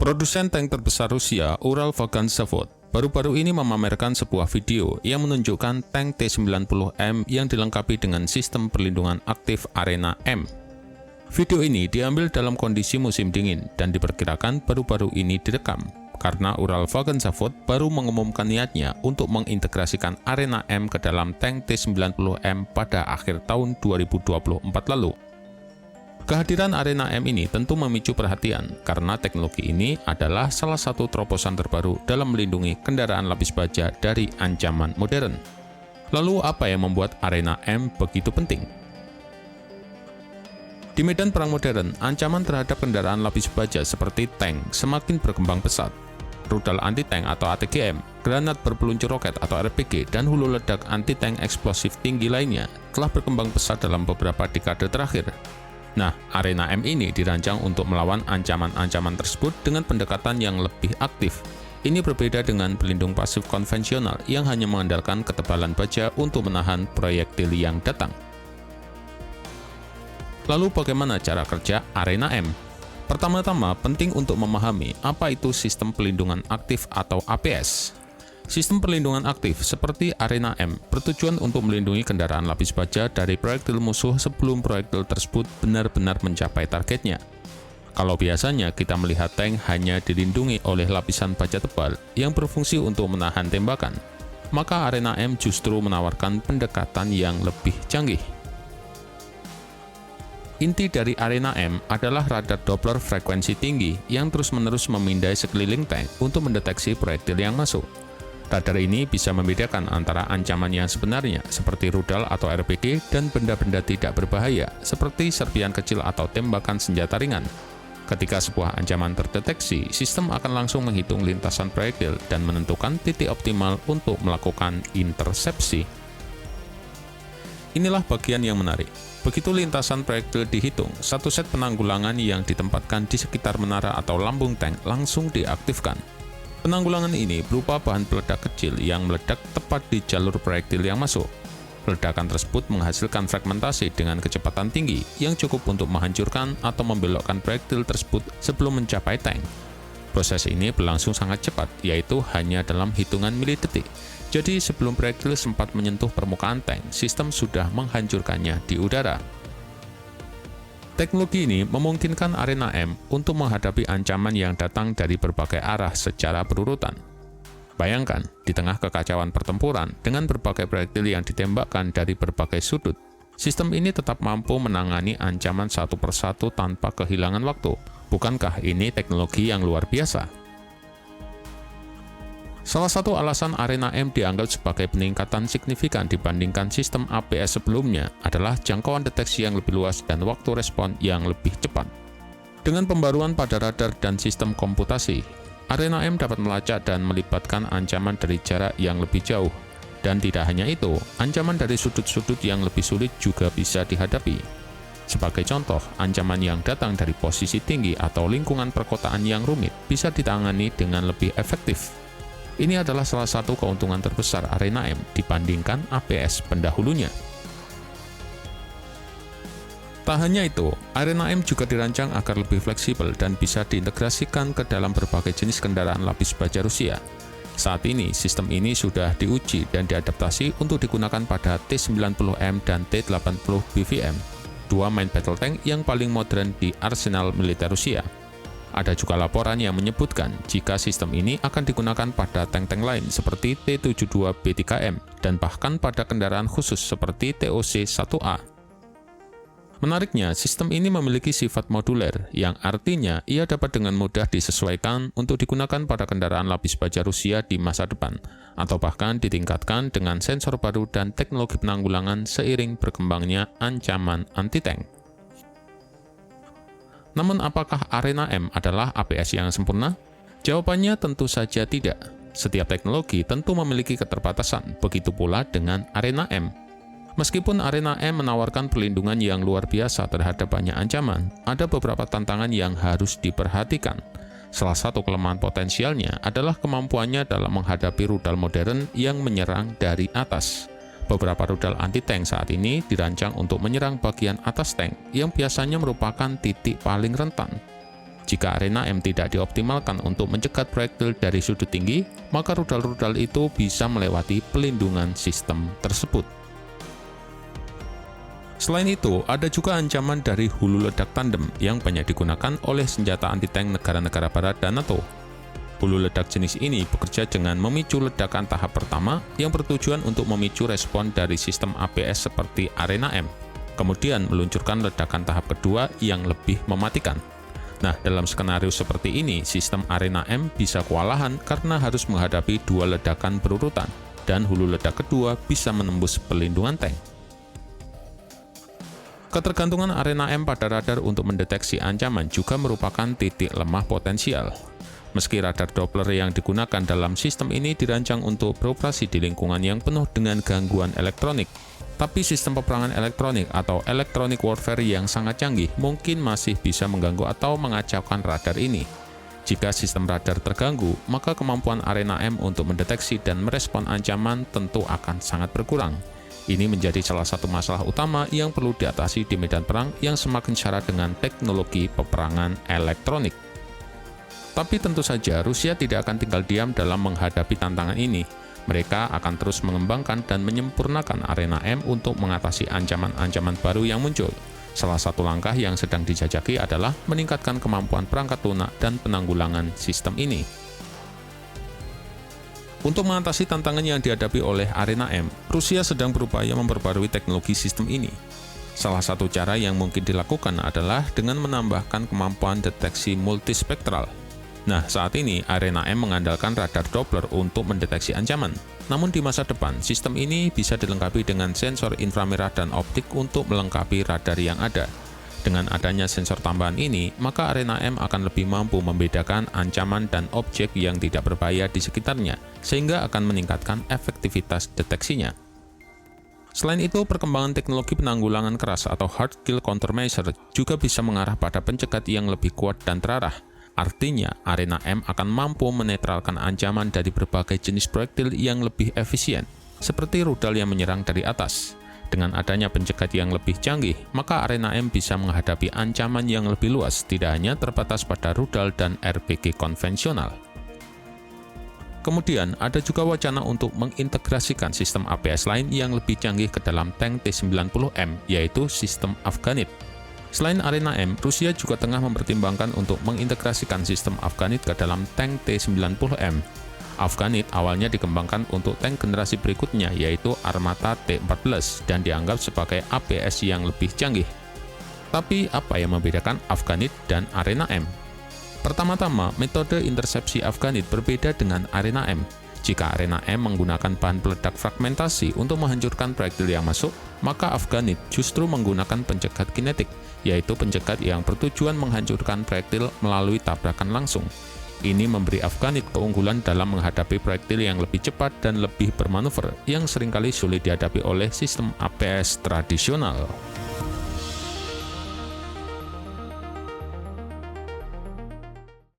Produsen tank terbesar Rusia, Ural-Vagan Zavod, baru-baru ini memamerkan sebuah video yang menunjukkan tank T-90M yang dilengkapi dengan sistem perlindungan aktif Arena M. Video ini diambil dalam kondisi musim dingin dan diperkirakan baru-baru ini direkam, karena Ural-Vagan Zavod baru mengumumkan niatnya untuk mengintegrasikan Arena M ke dalam tank T-90M pada akhir tahun 2024 lalu. Kehadiran Arena M ini tentu memicu perhatian, karena teknologi ini adalah salah satu terobosan terbaru dalam melindungi kendaraan lapis baja dari ancaman modern. Lalu apa yang membuat Arena M begitu penting? Di medan perang modern, ancaman terhadap kendaraan lapis baja seperti tank semakin berkembang pesat. Rudal anti-tank atau ATGM, granat berpeluncur roket atau RPG, dan hulu ledak anti-tank eksplosif tinggi lainnya telah berkembang pesat dalam beberapa dekade terakhir. Nah, Arena M ini dirancang untuk melawan ancaman-ancaman tersebut dengan pendekatan yang lebih aktif. Ini berbeda dengan pelindung pasif konvensional yang hanya mengandalkan ketebalan baja untuk menahan proyektil yang datang. Lalu bagaimana cara kerja Arena M? Pertama-tama, penting untuk memahami apa itu sistem pelindungan aktif atau APS. Sistem perlindungan aktif seperti Arena M bertujuan untuk melindungi kendaraan lapis baja dari proyektil musuh sebelum proyektil tersebut benar-benar mencapai targetnya. Kalau biasanya kita melihat tank hanya dilindungi oleh lapisan baja tebal yang berfungsi untuk menahan tembakan, maka Arena M justru menawarkan pendekatan yang lebih canggih. Inti dari Arena M adalah radar Doppler frekuensi tinggi yang terus-menerus memindai sekeliling tank untuk mendeteksi proyektil yang masuk. Radar ini bisa membedakan antara ancaman yang sebenarnya, seperti rudal atau RPG, dan benda-benda tidak berbahaya, seperti serpian kecil atau tembakan senjata ringan. Ketika sebuah ancaman terdeteksi, sistem akan langsung menghitung lintasan proyektil dan menentukan titik optimal untuk melakukan intersepsi. Inilah bagian yang menarik. Begitu lintasan proyektil dihitung, satu set penanggulangan yang ditempatkan di sekitar menara atau lambung tank langsung diaktifkan. Penanggulangan ini berupa bahan peledak kecil yang meledak tepat di jalur proyektil yang masuk. Ledakan tersebut menghasilkan fragmentasi dengan kecepatan tinggi yang cukup untuk menghancurkan atau membelokkan proyektil tersebut sebelum mencapai tank. Proses ini berlangsung sangat cepat, yaitu hanya dalam hitungan milidetik. Jadi sebelum proyektil sempat menyentuh permukaan tank, sistem sudah menghancurkannya di udara. Teknologi ini memungkinkan Arena M untuk menghadapi ancaman yang datang dari berbagai arah secara berurutan. Bayangkan, di tengah kekacauan pertempuran dengan berbagai proyektil yang ditembakkan dari berbagai sudut, sistem ini tetap mampu menangani ancaman satu persatu tanpa kehilangan waktu. Bukankah ini teknologi yang luar biasa? Salah satu alasan Arena M dianggap sebagai peningkatan signifikan dibandingkan sistem APS sebelumnya adalah jangkauan deteksi yang lebih luas dan waktu respon yang lebih cepat. Dengan pembaruan pada radar dan sistem komputasi, Arena M dapat melacak dan melibatkan ancaman dari jarak yang lebih jauh. Dan tidak hanya itu, ancaman dari sudut-sudut yang lebih sulit juga bisa dihadapi. Sebagai contoh, ancaman yang datang dari posisi tinggi atau lingkungan perkotaan yang rumit bisa ditangani dengan lebih efektif. Ini adalah salah satu keuntungan terbesar Arena M dibandingkan APS pendahulunya. Tak hanya itu, Arena M juga dirancang agar lebih fleksibel dan bisa diintegrasikan ke dalam berbagai jenis kendaraan lapis baja Rusia. Saat ini, sistem ini sudah diuji dan diadaptasi untuk digunakan pada T-90M dan T-80 BVM, dua main battle tank yang paling modern di arsenal militer Rusia. Ada juga laporan yang menyebutkan jika sistem ini akan digunakan pada tank-tank lain seperti T-72B3M dan bahkan pada kendaraan khusus seperti TOC-1A. Menariknya, sistem ini memiliki sifat moduler, yang artinya ia dapat dengan mudah disesuaikan untuk digunakan pada kendaraan lapis baja Rusia di masa depan, atau bahkan ditingkatkan dengan sensor baru dan teknologi penanggulangan seiring berkembangnya ancaman anti-tank. Namun apakah Arena M adalah APS yang sempurna? Jawabannya tentu saja tidak. Setiap teknologi tentu memiliki keterbatasan, begitu pula dengan Arena M. Meskipun Arena M menawarkan perlindungan yang luar biasa terhadap banyak ancaman, ada beberapa tantangan yang harus diperhatikan. Salah satu kelemahan potensialnya adalah kemampuannya dalam menghadapi rudal modern yang menyerang dari atas. Beberapa rudal anti-tank saat ini dirancang untuk menyerang bagian atas tank yang biasanya merupakan titik paling rentan. Jika Arena M tidak dioptimalkan untuk mencegat proyektil dari sudut tinggi, maka rudal-rudal itu bisa melewati pelindungan sistem tersebut. Selain itu, ada juga ancaman dari hulu ledak tandem yang banyak digunakan oleh senjata anti-tank negara-negara barat dan NATO. Hulu ledak jenis ini bekerja dengan memicu ledakan tahap pertama yang bertujuan untuk memicu respon dari sistem APS seperti Arena M, kemudian meluncurkan ledakan tahap kedua yang lebih mematikan. Nah, dalam skenario seperti ini, sistem Arena M bisa kewalahan karena harus menghadapi dua ledakan berurutan, dan hulu ledak kedua bisa menembus pelindungan tank. Ketergantungan Arena M pada radar untuk mendeteksi ancaman juga merupakan titik lemah potensial. Meski radar Doppler yang digunakan dalam sistem ini dirancang untuk beroperasi di lingkungan yang penuh dengan gangguan elektronik, tapi sistem peperangan elektronik atau electronic warfare yang sangat canggih mungkin masih bisa mengganggu atau mengacaukan radar ini. Jika sistem radar terganggu, maka kemampuan Arena M untuk mendeteksi dan merespon ancaman tentu akan sangat berkurang. Ini menjadi salah satu masalah utama yang perlu diatasi di medan perang yang semakin syarat dengan teknologi peperangan elektronik. Tapi tentu saja Rusia tidak akan tinggal diam dalam menghadapi tantangan ini. Mereka akan terus mengembangkan dan menyempurnakan Arena M untuk mengatasi ancaman-ancaman baru yang muncul. Salah satu langkah yang sedang dijajaki adalah meningkatkan kemampuan perangkat lunak dan penanggulangan sistem ini. Untuk mengatasi tantangan yang dihadapi oleh Arena M, Rusia sedang berupaya memperbarui teknologi sistem ini. Salah satu cara yang mungkin dilakukan adalah dengan menambahkan kemampuan deteksi multispektral. Nah, saat ini Arena M mengandalkan radar Doppler untuk mendeteksi ancaman. Namun di masa depan, sistem ini bisa dilengkapi dengan sensor inframerah dan optik untuk melengkapi radar yang ada. Dengan adanya sensor tambahan ini, maka Arena M akan lebih mampu membedakan ancaman dan objek yang tidak berbahaya di sekitarnya, sehingga akan meningkatkan efektivitas deteksinya. Selain itu, perkembangan teknologi penanggulangan keras atau hard kill countermeasure juga bisa mengarah pada pencegat yang lebih kuat dan terarah. Artinya, Arena M akan mampu menetralkan ancaman dari berbagai jenis proyektil yang lebih efisien, seperti rudal yang menyerang dari atas. Dengan adanya pencegat yang lebih canggih, maka Arena M bisa menghadapi ancaman yang lebih luas, tidak hanya terbatas pada rudal dan RPG konvensional. Kemudian, ada juga wacana untuk mengintegrasikan sistem APS lain yang lebih canggih ke dalam tank T-90M, yaitu sistem Afganit. Selain Arena M, Rusia juga tengah mempertimbangkan untuk mengintegrasikan sistem Afganit ke dalam tank T-90M. Afganit awalnya dikembangkan untuk tank generasi berikutnya, yaitu Armata T-14, dan dianggap sebagai APS yang lebih canggih. Tapi apa yang membedakan Afganit dan Arena M? Pertama-tama, metode intersepsi Afganit berbeda dengan Arena M. Jika Arena M menggunakan bahan peledak fragmentasi untuk menghancurkan proyektil yang masuk, maka Afganit justru menggunakan pencegat kinetik, yaitu pencegat yang bertujuan menghancurkan proyektil melalui tabrakan langsung. Ini memberi Afganit keunggulan dalam menghadapi proyektil yang lebih cepat dan lebih bermanuver, yang seringkali sulit dihadapi oleh sistem APS tradisional.